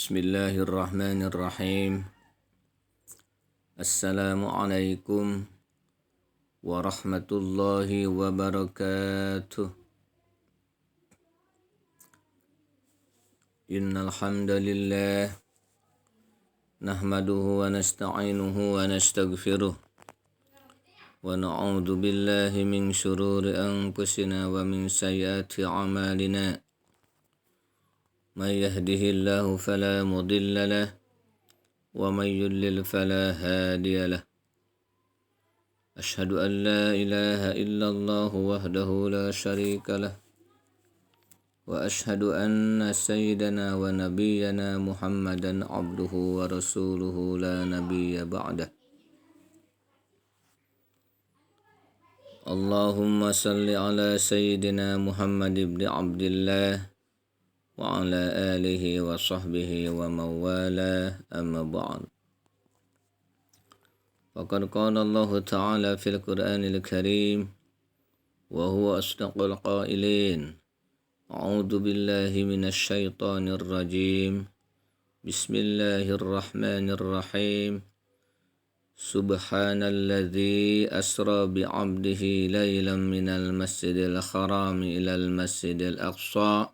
Bismillahirrahmanirrahim. Assalamualaikum warahmatullahi wabarakatuh. Innal hamdalillah nahmaduhu wa nasta'inuhu wa nastaghfiruh wa na'udzu billahi min shururi anfusina wa min sayyiati a'malina. May yahdihillahu fala mudilla lahu wa may yudlil fala hadiya lahu. Ashhadu an la ilaha illallah wahdahu la syarika lahu wa ashhadu anna sayyidana wa nabiyyana Muhammadan abduhu wa rasuluhu la nabiyya ba'dah. Allahumma salli ala sayyidina Muhammad ibn Abdillah wa ala alihi wa sahbihi wa mawala amma ba'd. Faqad qala Allah Ta'ala fil Qur'anil Karim wa huwa asdaqul qailin. A'udzu billahi minasy syaithanir rajim. Bismillahirrahmanirrahim. Subhanalladzi asra bi'abdihi laylan minal masjidil haram ilal masjidil aqsa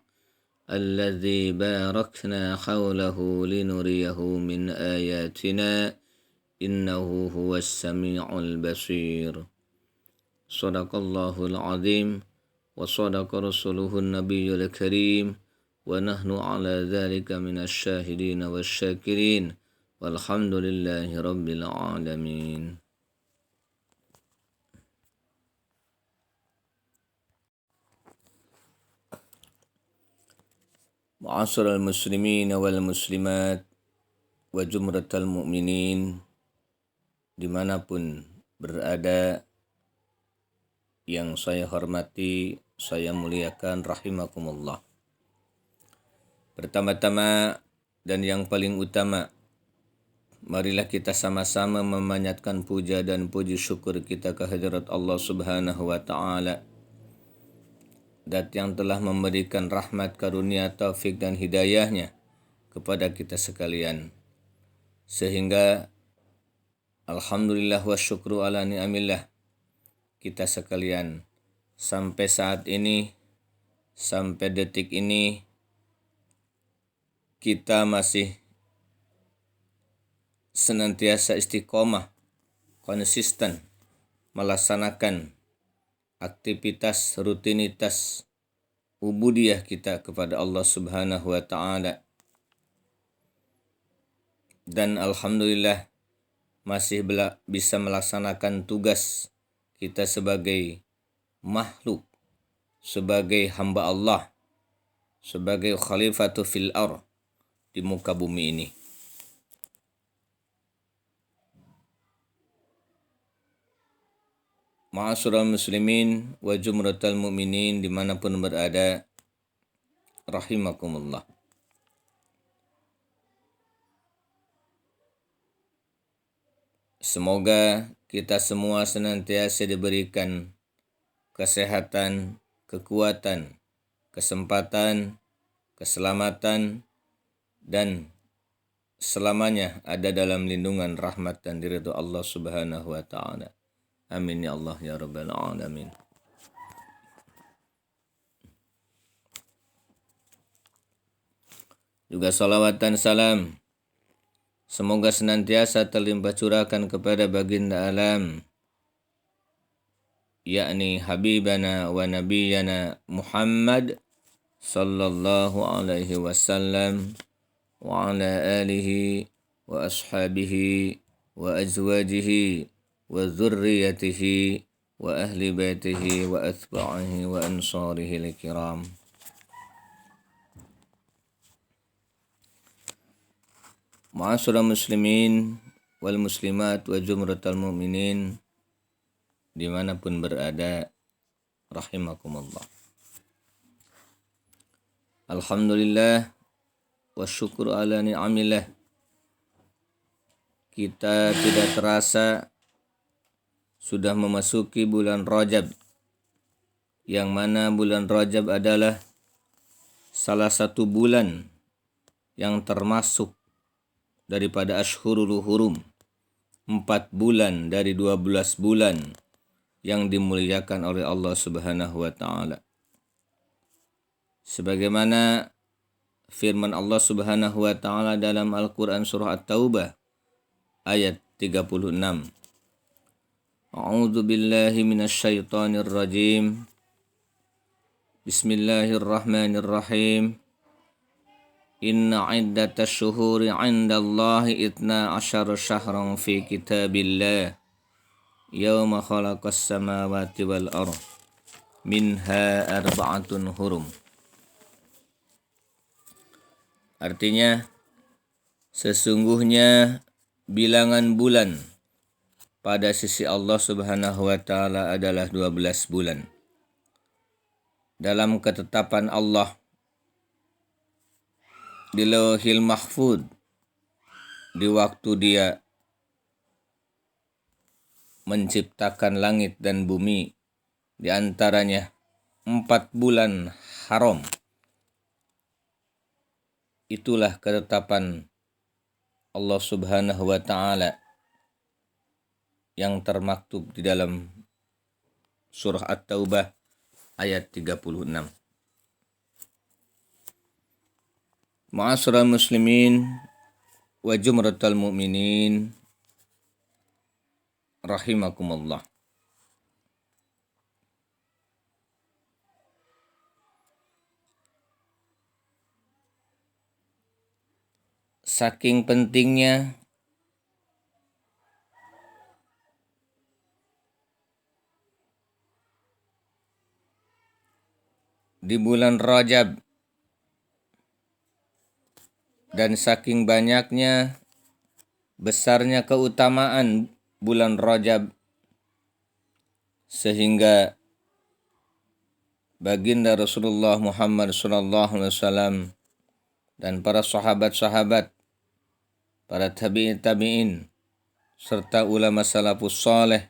alladzi barakna hawlahu linuriyahu min ayatina innahu huwas sami'ul basir. Shadaqallahul azim wa shadaqa rasuluhun nabiyyul karim wa nahnu ala dzalika minasy syahidin wasyakirin walhamdulillahi rabbil alamin. Ma'asyiral muslimin wal muslimat wa jumratal mu'minin, dimanapun berada yang saya hormati, saya muliakan rahimakumullah. Pertama-tama dan yang paling utama, marilah kita sama-sama memanjatkan puja dan puji syukur kita kehadirat Allah Subhanahu wa Ta'ala, Dat yang telah memberikan rahmat, karunia, taufik dan hidayahnya kepada kita sekalian. Sehingga alhamdulillah wa syukru ala ni'amillah, kita sekalian sampai saat ini, sampai detik ini, kita masih senantiasa istiqomah, konsisten melaksanakan aktivitas, rutinitas ubudiyah kita kepada Allah Subhanahu wa Ta'ala. Dan alhamdulillah masih bisa melaksanakan tugas kita sebagai makhluk, sebagai hamba Allah, sebagai khalifatu fil ardh, di muka bumi ini. Ma'asyiral muslimin wa jumratal mu'minin, dimanapun berada, rahimakumullah. Semoga kita semua senantiasa diberikan kesehatan, kekuatan, kesempatan, keselamatan, dan selamanya ada dalam lindungan, rahmat, dan ridha Allah Subhanahu wa Ta'ala. Amin ya Allah ya Rabbal Alamin. Juga salawat dan salam semoga senantiasa terlimpah curahkan kepada baginda alam, yakni habibana wa nabiyana Muhammad sallallahu alaihi wasallam wa ala alihi wa ashabihi wa azwajihi wa dzurriyyatihi wa ahli baitihi wa atba'ihi wa ansarihi al-kiram. Ma'asyiral muslimin wal muslimat wa jumratal mu'minin, dimanapun berada, rahimakumullah. Alhamdulillah wa syukur ala ni'amillah. Kita tidak terasa sudah memasuki bulan Rajab, yang mana bulan Rajab adalah salah satu bulan yang termasuk daripada Ashhurul Hurum, 4 bulan dari 12 bulan yang dimuliakan oleh Allah Subhanahu wa taala. Sebagaimana firman Allah Subhanahu wa taala dalam Al-Qur'an surah At-Taubah ayat 36. A'udzu billahi minasyaitonir rajim. Bismillahirrahmanirrahim. Inna iddatash syuhuri 'indallahi 12 syahran fi kitabillah yauma khalaqas samawati wal ardh minha arba'atun hurum. Artinya, sesungguhnya bilangan bulan pada sisi Allah Subhanahu wa taala adalah 12 bulan. Dalam ketetapan Allah di Lauhil Mahfuz, di waktu Dia menciptakan langit dan bumi, di antaranya 4 bulan haram. Itulah ketetapan Allah Subhanahu wa taala yang termaktub di dalam surah At-Taubah ayat 36. Ma'asyiral muslimin wa jumratal mu'minin rahimakumullah. Saking pentingnya di bulan Rajab dan saking banyaknya besarnya keutamaan bulan Rajab, sehingga baginda Rasulullah Muhammad SAW dan para sahabat-sahabat, para tabi'in, serta ulama salafus saleh,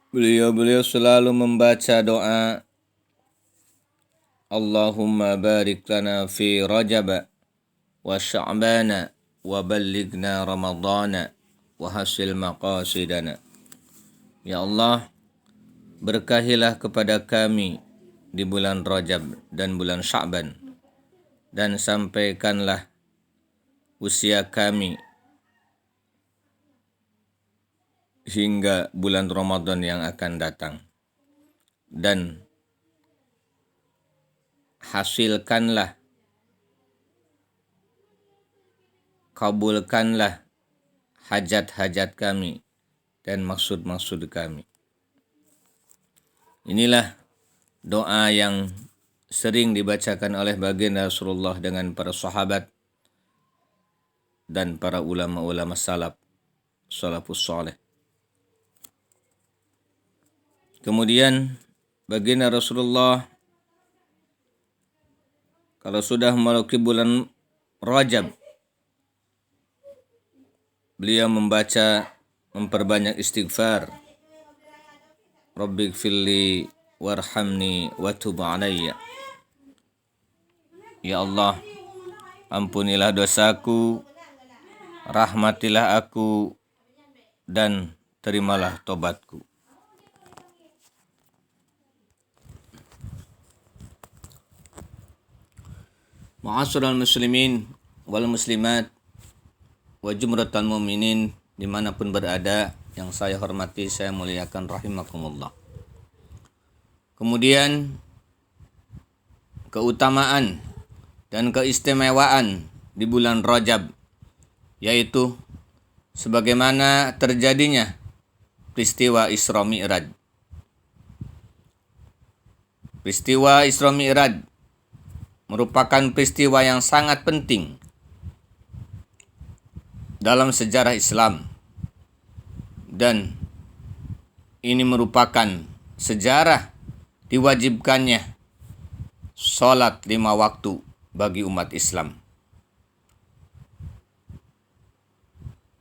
beliau selalu membaca doa Allahumma barik lana fi Rajab wa Sya'ban wa ballighna Ramadhan wa hasil maqasidana. Ya Allah, berkahilah kepada kami di bulan Rajab dan bulan Sya'ban, dan sampaikanlah usia kami hingga bulan Ramadan yang akan datang, dan hasilkanlah, kabulkanlah hajat-hajat kami dan maksud-maksud kami. Inilah doa yang sering dibacakan oleh baginda Rasulullah dengan para sahabat dan para ulama-ulama salafus saleh. Kemudian baginda Rasulullah kalau sudah memasuki bulan Rajab, beliau memperbanyak istighfar. Rabbighfirli warhamni wa tub alayya. Ya Allah, ampunilah dosaku, rahmatilah aku, dan terimalah tobatku. Ma'asyiral muslimin wal muslimat wa jumratal mu'minin dimanapun berada, yang saya hormati, saya muliakan rahimakumullah. Kemudian keutamaan dan keistimewaan di bulan Rajab, yaitu sebagaimana terjadinya peristiwa Isra Mi'raj. Peristiwa Isra Mi'raj merupakan peristiwa yang sangat penting dalam sejarah Islam, dan ini merupakan sejarah diwajibkannya sholat 5 waktu bagi umat Islam.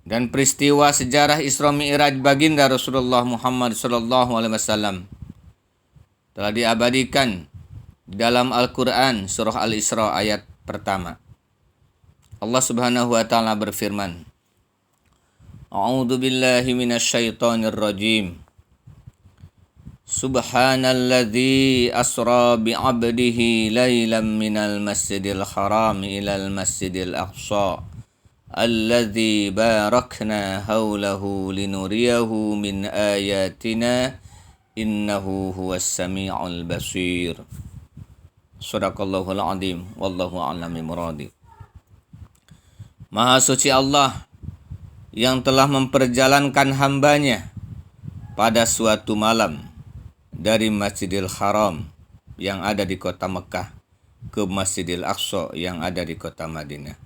Dan peristiwa sejarah Isra Mi'raj baginda Rasulullah Muhammad SAW telah diabadikan di dalam Al-Quran surah Al-Isra ayat pertama. Allah Subhanahu wa taala berfirman, A'udzu billahi minasyaitonir rajim. Subhanalladzi asra bi'abdihi lailan minal masjidil haram ilal masjidil aqsa alladzi barakna haulahu linuriyahu min ayatina innahu huwas sami'ul basir. Shadaqallahul azim wallahu a'lam bimuradi. Maha suci Allah yang telah memperjalankan hambanya pada suatu malam dari Masjidil Haram yang ada di kota Mekah ke Masjidil Aqsa yang ada di kota Madinah.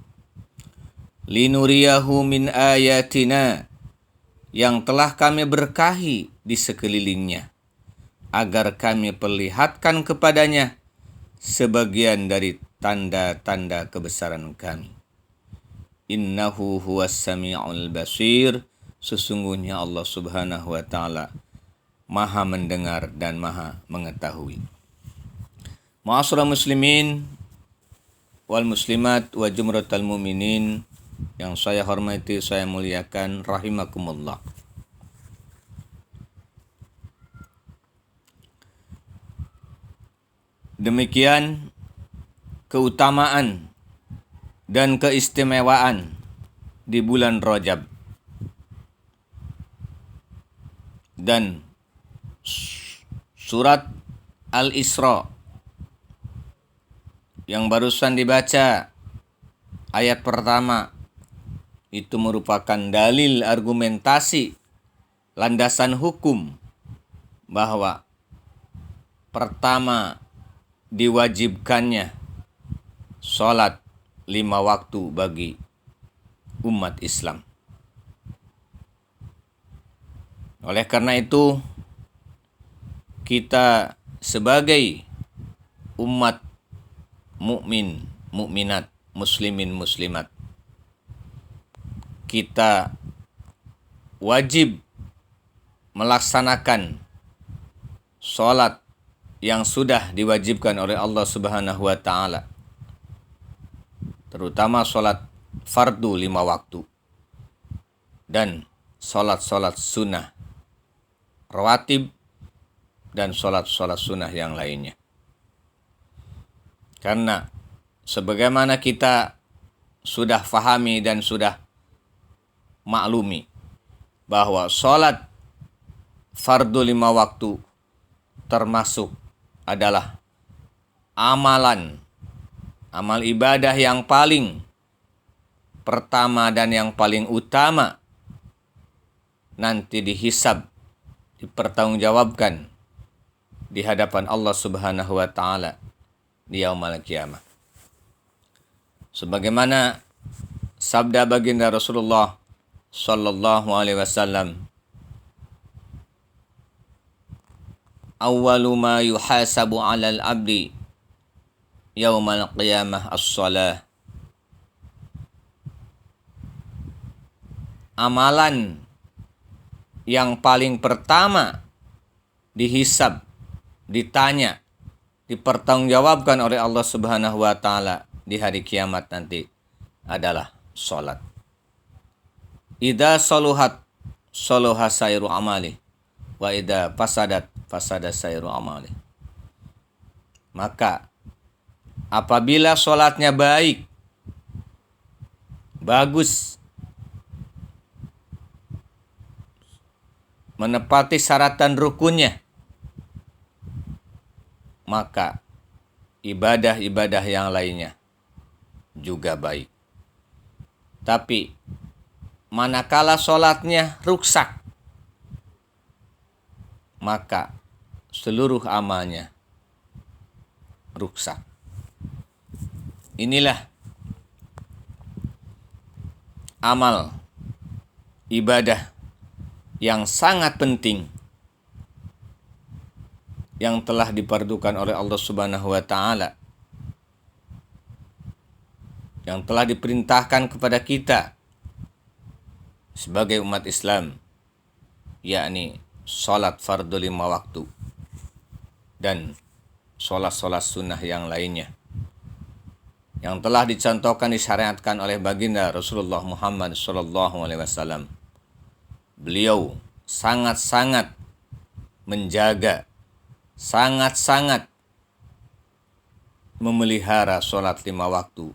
Linuriyahu min ayatina, yang telah kami berkahi di sekelilingnya, agar kami perlihatkan kepadanya sebagian dari tanda-tanda kebesaran kami. Innahu huwas sami'ul basir, sesungguhnya Allah Subhanahu wa taala Maha mendengar dan Maha mengetahui. Ma'asyiral muslimin wal muslimat wa jumratal mu'minin yang saya hormati, saya muliakan, rahimakumullah. Demikian keutamaan dan keistimewaan di bulan Rajab. Dan surat Al-Isra yang barusan dibaca ayat pertama itu merupakan dalil argumentasi landasan hukum bahwa pertama diwajibkannya sholat 5 waktu bagi umat Islam. Oleh karena itu, kita sebagai umat mukmin, mukminat, muslimin, muslimat, kita wajib melaksanakan sholat yang sudah diwajibkan oleh Allah Subhanahu wa taala, terutama sholat fardu 5 waktu dan sholat-sholat sunnah rawatib dan sholat-sholat sunnah yang lainnya. Karena sebagaimana kita sudah fahami dan sudah maklumi bahwa sholat fardu 5 waktu termasuk adalah amal ibadah yang paling pertama dan yang paling utama nanti dihisab, dipertanggungjawabkan di hadapan Allah Subhanahu wa taala di yaumul qiyamah. Sebagaimana sabda baginda Rasulullah sallallahu alaihi wasallam, awwalu ma yuhasabu 'alal abdi yaumul qiyamah as-shalah. Amalan yang paling pertama dihisab, ditanya, dipertanggungjawabkan oleh Allah Subhanahu wa taala di hari kiamat nanti adalah salat. Idza saluhat saluha sairu amali wa idza fasadat fasada sairu amali. Maka apabila salatnya baik, bagus, menepati syarat dan rukunnya, maka ibadah-ibadah yang lainnya juga baik. Tapi manakala sholatnya rusak, maka seluruh amalnya rusak. Inilah amal ibadah yang sangat penting yang telah dipardukan oleh Allah Subhanahu wa taala, yang telah diperintahkan kepada kita sebagai umat Islam, yakni salat fardu 5 waktu dan salat-salat sunnah yang lainnya. yang telah dicontohkan disyariatkan oleh baginda Rasulullah Muhammad SAW. Beliau sangat-sangat menjaga, sangat-sangat memelihara sholat 5 waktu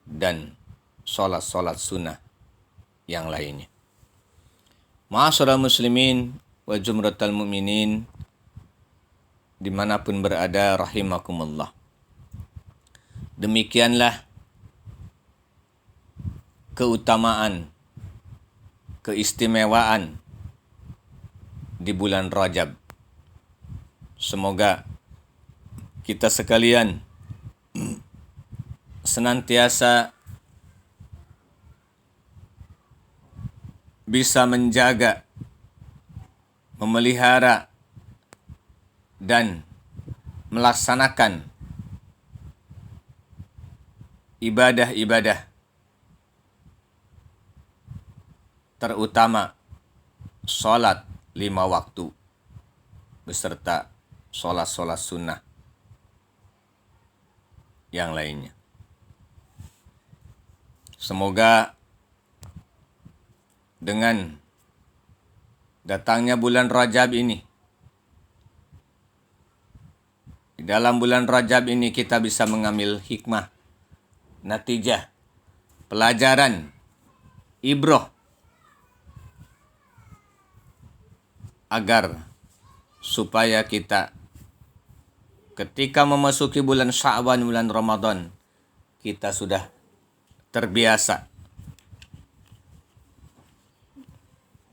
dan sholat-sholat sunnah yang lainnya. Ma'asyiral muslimin wa jumratal mu'minin dimanapun berada rahimakumullah. Demikianlah keutamaan, keistimewaan di bulan Rajab. Semoga kita sekalian senantiasa bisa menjaga, memelihara, dan melaksanakan ibadah-ibadah, terutama sholat 5 waktu beserta sholat-sholat sunnah yang lainnya. Semoga dengan datangnya bulan Rajab ini, di dalam bulan Rajab ini kita bisa mengambil hikmah, natijah, pelajaran, ibroh, agar supaya kita ketika memasuki bulan Sya'ban, bulan Ramadan, kita sudah terbiasa.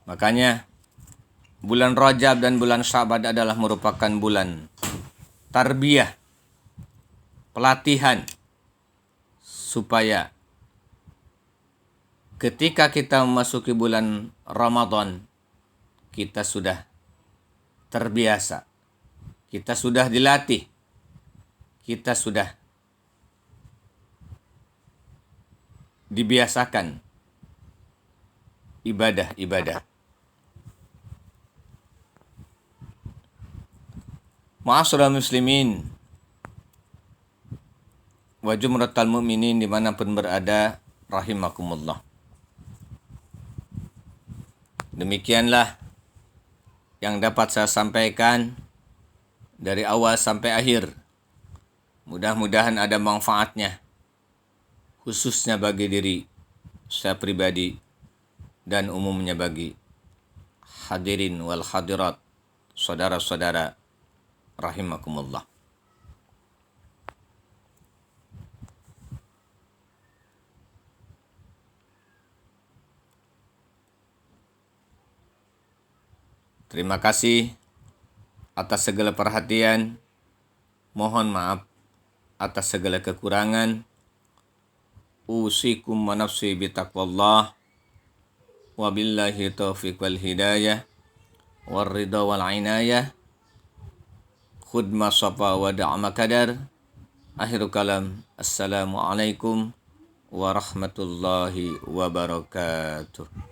Makanya bulan Rajab dan bulan Sya'ban adalah merupakan bulan tarbiyah, pelatihan, supaya ketika kita memasuki bulan Ramadan, kita sudah terbiasa, kita sudah dilatih, kita sudah dibiasakan ibadah-ibadah. Ma'asyiral muslimin wa jumratal mu'minin dimanapun berada rahimakumullah. Demikianlah yang dapat saya sampaikan dari awal sampai akhir. Mudah-mudahan ada manfaatnya, khususnya bagi diri saya pribadi dan umumnya bagi hadirin wal hadirat, saudara-saudara rahimakumullah. Terima kasih atas segala perhatian. Mohon maaf atas segala kekurangan. Usikum wa nafsi bitaqwallah. Wabillahi taufiq wal hidayah. Warridha wal inayah. Khudma safa wa da'ma kadar. Akhirul kalam. Assalamualaikum warahmatullahi wabarakatuh.